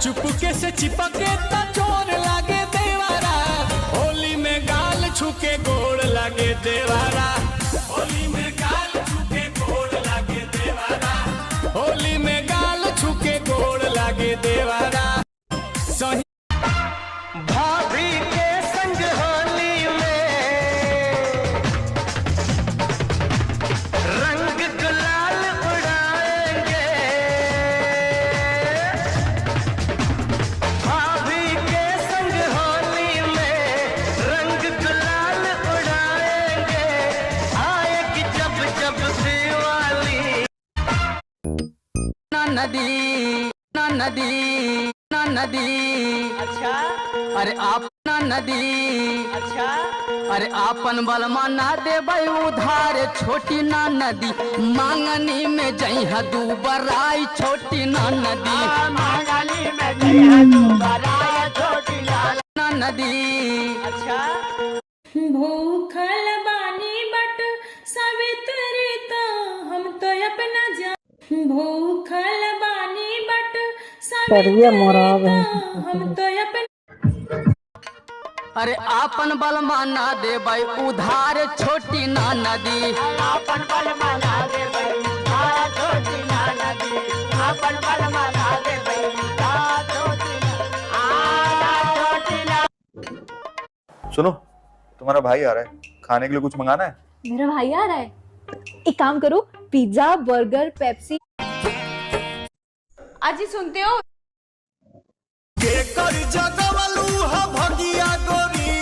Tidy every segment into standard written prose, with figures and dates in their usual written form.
चुपके से चिपके ता चोर लागे देवारा, होली में गाल छुके गोड़ लागे देवारा, होली में गाल छुके गोड़ लागे देवारा, होली में गाल छुके गोड़ लागे देवारा। सही भाभी के संग होली में रंग गुलाल उड़ाएंगे, भाभी के संग होली में रंग गुलाल उड़ाएंगे, आएगी जब जब दिवाली। ना नदी ना नदी ना नदी, अच्छा अरे आप ना नदी, अच्छा अरे आपन बलमा ना देबै उधार, छोटी ना नदी मांगनी में जइहा दू बराई, छोटी ना नदी मांगनी में जइहा दू बराई, छोटी ना नदी, अच्छा भूखल बानी बट सावित्री तो हम तो अपना जा, भूखल बानी बट सावित्री तो हम तो अपना। अरे आपन बलमा ना देबै उधार, छोटी ना नदी आपन बलमा ना देबै उधार, छोटी ना नदी आपन बलमा ना देबै उधार, छोटी ना। सुनो, तुम्हारा भाई आ रहा है, खाने के लिए कुछ मंगाना है? मेरा भाई आ रहा है, एक काम करो, पिज्जा बर्गर पेप्सी। आज ही सुनते हो के कर जगवलू ह भगिया गोरी,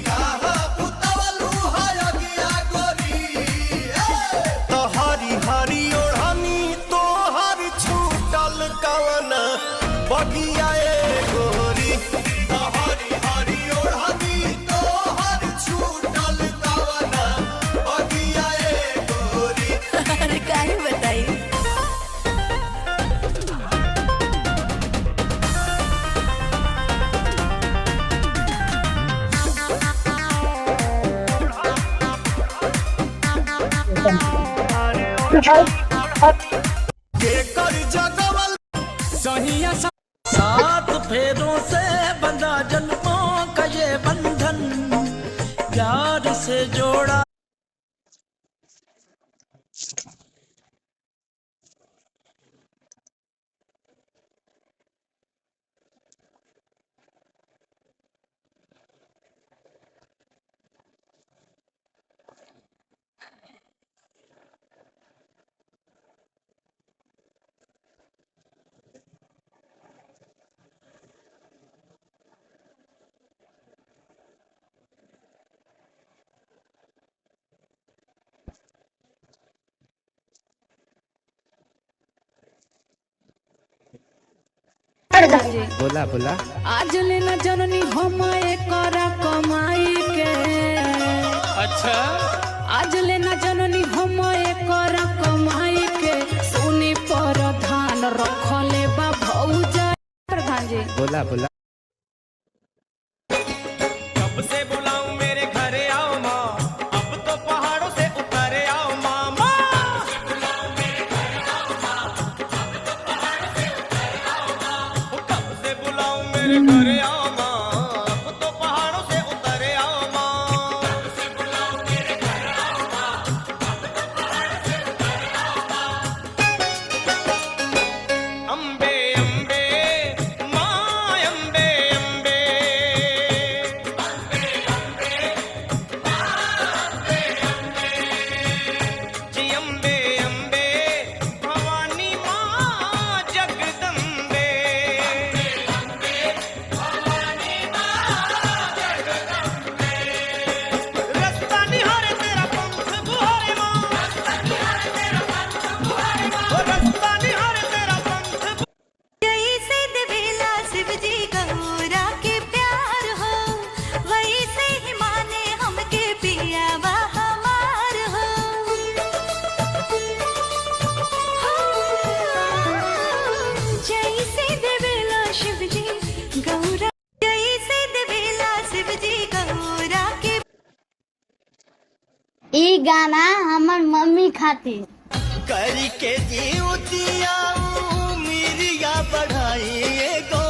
हा पुतवलू ह अगिया गोरी, तो हरी हरी ओढ़नी तोहर छूटल कवन बगिया ए गोरी, तो हरी हरी ओढ़नी तोहर छूटल कवन बगिया ए गोरी। अरे काहे बताई। के कर जगवल सहिया सात फेरों से बंधा जन्मों का ये बंधन, प्यार से जोड़ा। बोला बोला आज लेना जननी हम करा कमाई के, अच्छा आज लेना जननी हम करा कमाई के, सुनी पर धान रखले बा भौजा। प्रधान जी बोला बोला कब से बुलाऊं मेरे घरे आओ माँ, अब तो पहाड़ों से उतरे आओ मामा, कब से बुलाऊं मेरे घरे आओ माँ, अब तो पहाड़ों से उतरे आओ माँ, अम्बे अम्बे माँ अम्बे अम्बे, जी अम्बे अम्बे भवानी माँ जगदम्बे, रास्ता निहारे तेरा पंख बुहारे माँ, रास्ता निहारे तेरा पंख। जैसे देवेला शिव जी गौरा के प्यार हो, वैसे ही माने हमके पिया बा हमार हो। जैसे देवेला शिव जी गौरा, जैसे देवेला शिव जी गौरा के। ई गाना हमर मम्मी खातिर करके जीवतिया मिरिया बढ़ाई गो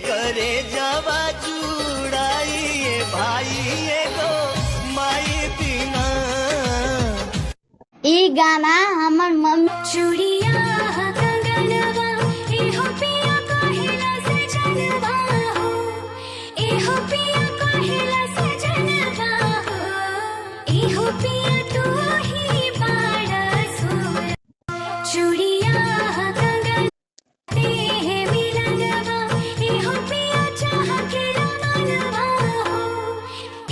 करे जावा जुड़ाई भाई एगो माई बिना। ई गाना हमर मम्मी चूड़िया कंगनवा एहो पिया कहेला सजनवा हो, एहो पिया कहेला सजनवा हो, एहो पिया तू ही बाड़ा सोर। चूड़िया कंगन देह मिलनवा एहो पिया चाह के रमनवा हो,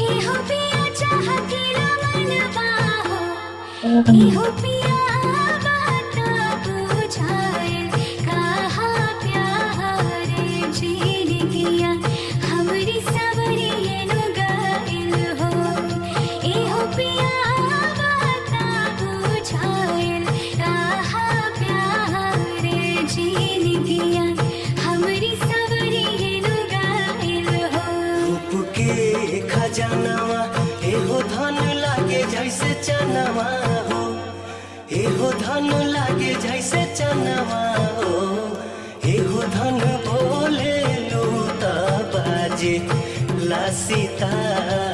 एहो पिया चाह के रमनवा हो, एहो पिया बाता बुझाए कहा प्यारे जीन किया हमरी सवरिये नु गाइल हो, एहो पिया बाता बुझाए कहा प्यारे जीन किया हमरी सवरिये नु गाइल हो। रूप के खजानावा एहो धन लागे जैसे चनवा हो, एहो धन लागे जैसे चनवा हो, एहो धन बोले लूता बाजे ला सितारा।